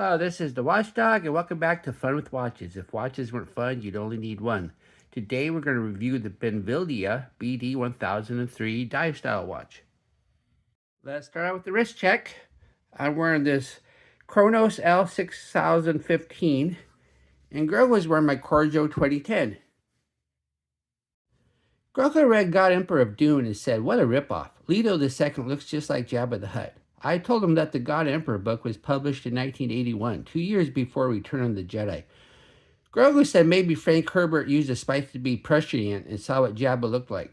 Hello, this is the Watchdog, and welcome back to Fun with Watches. If watches weren't fun, you'd only need one. Today we're going to review the Bnvldya BD1003 dive style watch. Let's start out with the wrist check. I'm wearing this Chronos L6015, and Greg was wearing my Corjo 2010. Groka read God Emperor of Dune and said, "What a ripoff. Leto II looks just like Jabba the Hutt." I told him that the God Emperor book was published in 1981, 2 years before Return of the Jedi. Grogu said maybe Frank Herbert used a spice to be prescient and saw what Jabba looked like.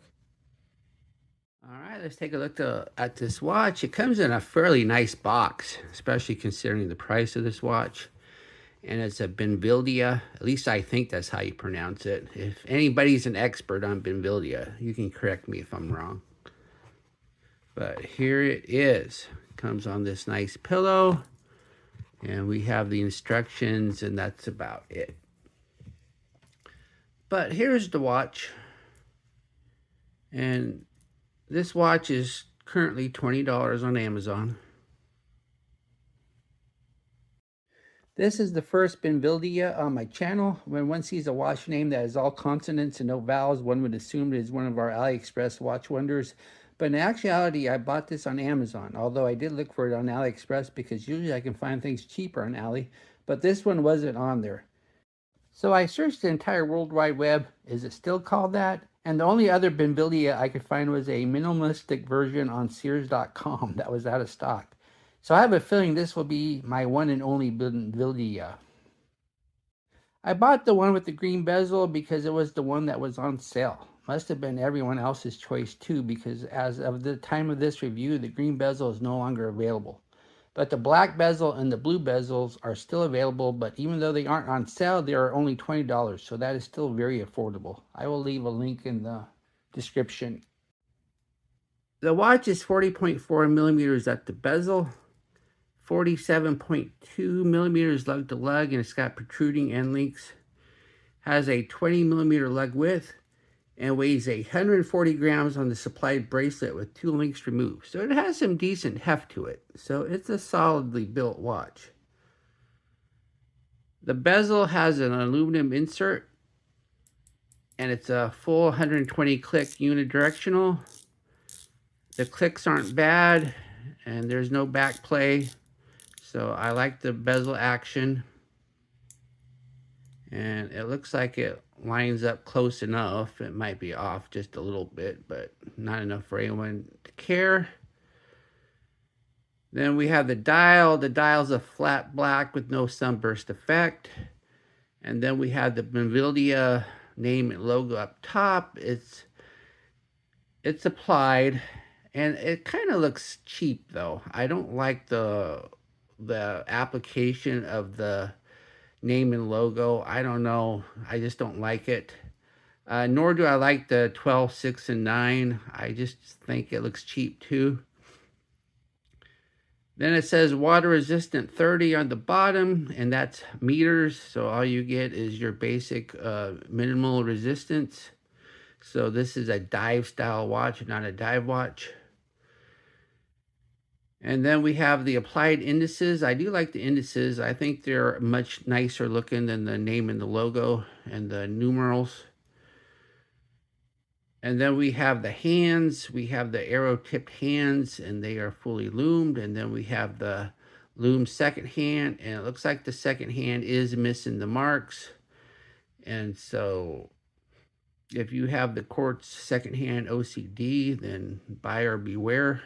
All right, let's take a look at this watch. It comes in a fairly nice box, especially considering the price of this watch. And it's a Bnvldya. At least I think that's how you pronounce it. If anybody's an expert on Bnvldya, you can correct me if I'm wrong. But here it is. It comes on this nice pillow. And we have the instructions, and that's about it. But here's the watch. And this watch is currently $20 on Amazon. This is the first Bnvldya on my channel. When one sees a watch name that is all consonants and no vowels, one would assume it is one of our AliExpress watch wonders. But in actuality, I bought this on Amazon, although I did look for it on AliExpress because usually I can find things cheaper on Ali, but this one wasn't on there. So I searched the entire World Wide Web. Is it still called that? And the only other Bnvldya I could find was a minimalistic version on Sears.com that was out of stock. So I have a feeling this will be my one and only Bnvldya. I bought the one with the green bezel because it was the one that was on sale. Must have been everyone else's choice too, because as of the time of this review, the green bezel is no longer available. But the black bezel and the blue bezels are still available, but even though they aren't on sale, they are only $20, so that is still very affordable. I will leave a link in the description. The watch is 40.4 millimeters at the bezel, 47.2 millimeters lug to lug, and it's got protruding end links. Has a 20 millimeter lug width and weighs 140 grams on the supplied bracelet with 2 links removed. So it has some decent heft to it. So it's a solidly built watch. The bezel has an aluminum insert, and it's a full 120 click unidirectional. The clicks aren't bad, and there's no back play. So I like the bezel action. And it looks like it lines up close enough. It might be off just a little bit, but not enough for anyone to care. Then we have the dial. The dial's a flat black with no sunburst effect. And then we have the Bnvldya name and logo up top. It's applied, and it kind of looks cheap though. I don't like the application of the name and logo. I don't know. I just don't like it. Nor do I like the 12, 6, and 9. I just think it looks cheap too. Then it says water resistant 30 on the bottom, and that's meters. So all you get is your basic minimal resistance. So this is a dive style watch, not a dive watch. And then we have the applied indices. I do like the indices. I think they're much nicer looking than the name and the logo and the numerals. And then we have the hands. We have the arrow tipped hands, and they are fully loomed. And then we have the Lume second hand, and it looks like the second hand is missing the marks. And so if you have the quartz second hand OCD, then buyer beware.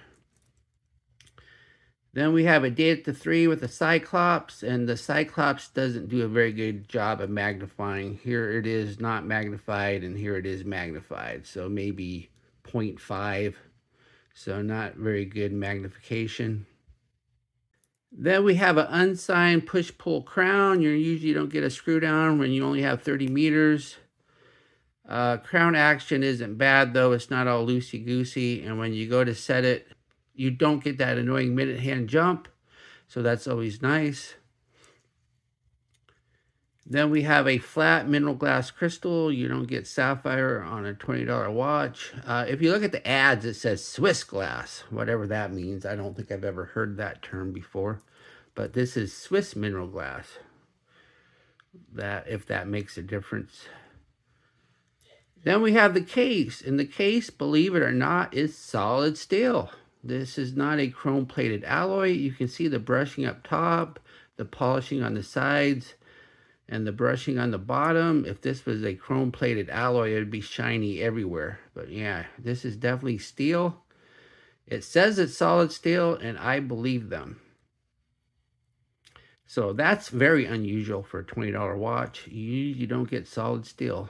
Then we have a Data 3 with a Cyclops, and the Cyclops doesn't do a very good job of magnifying. Here it is not magnified, and here it is magnified. So maybe 0.5. So not very good magnification. Then we have an unsigned push-pull crown. You usually don't get a screw down when you only have 30 meters. Crown action isn't bad though. It's not all loosey-goosey, and when you go to set it, you don't get that annoying minute hand jump, so that's always nice. Then we have a flat mineral glass crystal. You don't get sapphire on a $20 watch. If you look at the ads, it says Swiss glass, whatever that means. I don't think I've ever heard that term before. but this is Swiss mineral glass. That, if that makes a difference. Then we have the case, and the case, believe it or not, is solid steel. This is not a chrome plated alloy. You can see the brushing up top, the polishing on the sides, and the brushing on the bottom. If this was a chrome plated alloy, it would be shiny everywhere. But yeah, this is definitely steel. It says it's solid steel, and I believe them. So that's very unusual for a $20 watch. You don't get solid steel.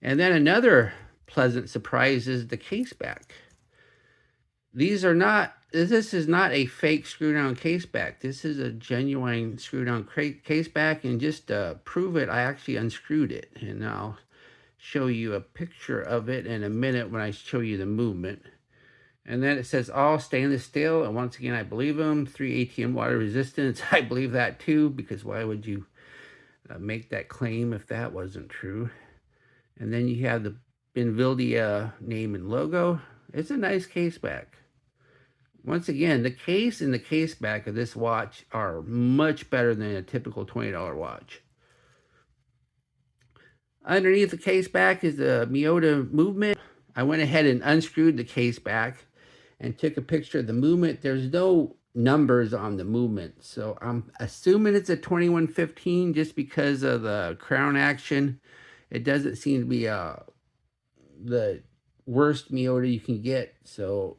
And then another pleasant surprise is the Caseback. This is not a fake screw down Caseback. This is a genuine screw down Caseback, and just to prove it, I actually unscrewed it. And I'll show you a picture of it in a minute when I show you the movement. And then it says all stainless steel, and once again, I believe them. 3 ATM water resistance, I believe that too, because why would you make that claim if that wasn't true? And then you have the Bnvldya name and logo. It's a nice Caseback. Once again, the case and the Caseback of this watch are much better than a typical $20 watch. Underneath the Caseback is the Miyota movement. I went ahead and unscrewed the Caseback and took a picture of the movement. There's no numbers on the movement, so I'm assuming it's a 2115 just because of the crown action. It doesn't seem to be the worst Miyota you can get. So,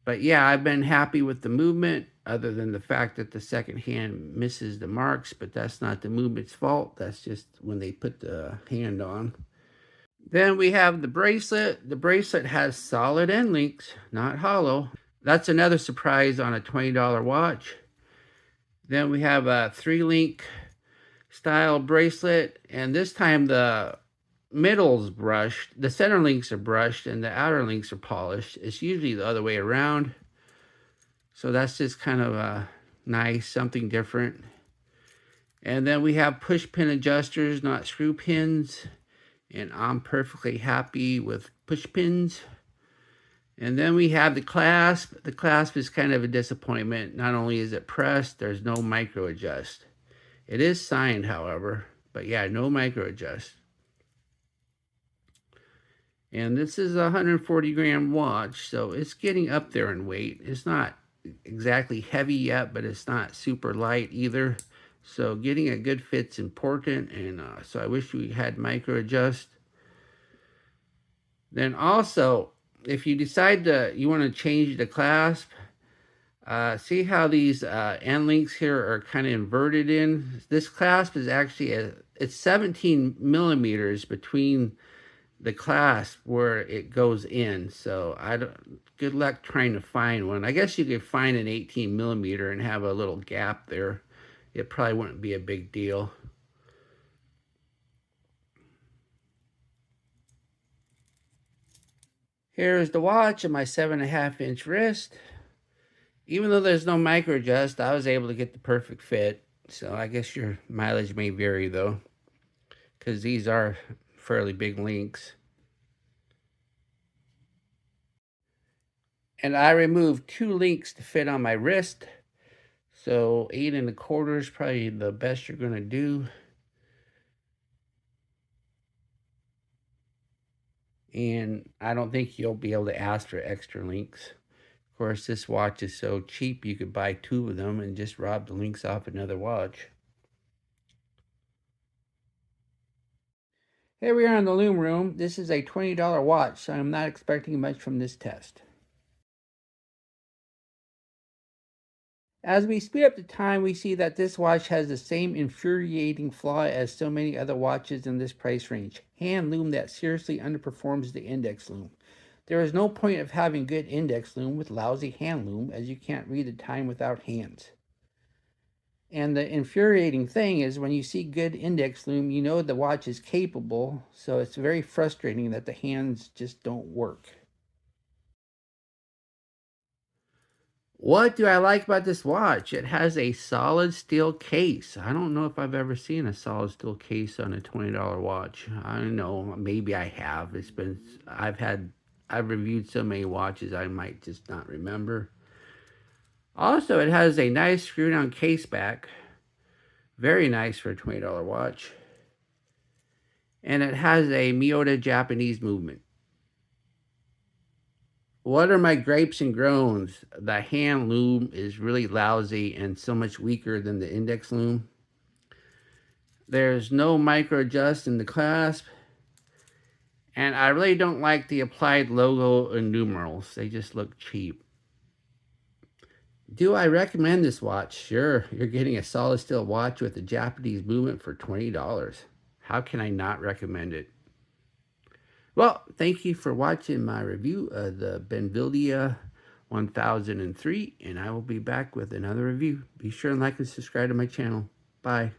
but yeah, I've been happy with the movement, other than the fact that the second hand misses the marks, but that's not the movement's fault. That's just when they put the hand on. Then we have the bracelet. The bracelet has solid end links, not hollow. That's another surprise on a $20 watch. Then we have a 3-link style bracelet, and this time the middle's brushed, the center links are brushed, and the outer links are polished. It's usually the other way around. So that's just kind of a nice, something different. And then we have push pin adjusters, not screw pins. And I'm perfectly happy with push pins. And then we have the clasp. The clasp is kind of a disappointment. Not only is it pressed, there's no micro adjust. It is signed, however, but yeah, no micro adjust. And this is a 140 gram watch, so it's getting up there in weight. It's not exactly heavy yet, but it's not super light either. So getting a good fit's important, and so I wish we had micro adjust. Then also, if you decide you want to change the clasp, see how these end links here are kind of inverted in? This clasp is actually, it's 17 millimeters between the clasp where it goes in. So good luck trying to find one. I guess you could find an 18 millimeter and have a little gap there. It probably wouldn't be a big deal. Here's the watch and my 7.5-inch wrist. Even though there's no micro adjust, I was able to get the perfect fit. So I guess your mileage may vary though, because these are fairly big links. And I removed 2 links to fit on my wrist. So 8 1/4 is probably the best you're going to do. And I don't think you'll be able to ask for extra links. Of course, this watch is so cheap, you could buy 2 of them and just rob the links off another watch. Here we are in the Lume room. This is a $20 watch, so I'm not expecting much from this test. As we speed up the time, we see that this watch has the same infuriating flaw as so many other watches in this price range. Hand lume that seriously underperforms the index lume. There is no point of having good index lume with lousy hand lume, as you can't read the time without hands. And the infuriating thing is when you see good index lume, you know the watch is capable, so it's very frustrating that the hands just don't work. What do I like about this watch? It has a solid steel case. I don't know if I've ever seen a solid steel case on a $20 watch. I don't know, maybe I have. I've reviewed so many watches I might just not remember. Also, it has a nice screw-down case back. Very nice for a $20 watch. And it has a Miyota Japanese movement. What are my gripes and groans? The hand loom is really lousy and so much weaker than the index loom. There's no micro adjust in the clasp. And I really don't like the applied logo and numerals. They just look cheap. Do I recommend this watch? Sure, you're getting a solid steel watch with a Japanese movement for $20. How can I not recommend it? Well, thank you for watching my review of the Bnvldya 1003, and I will be back with another review. Be sure and like and subscribe to my channel. Bye.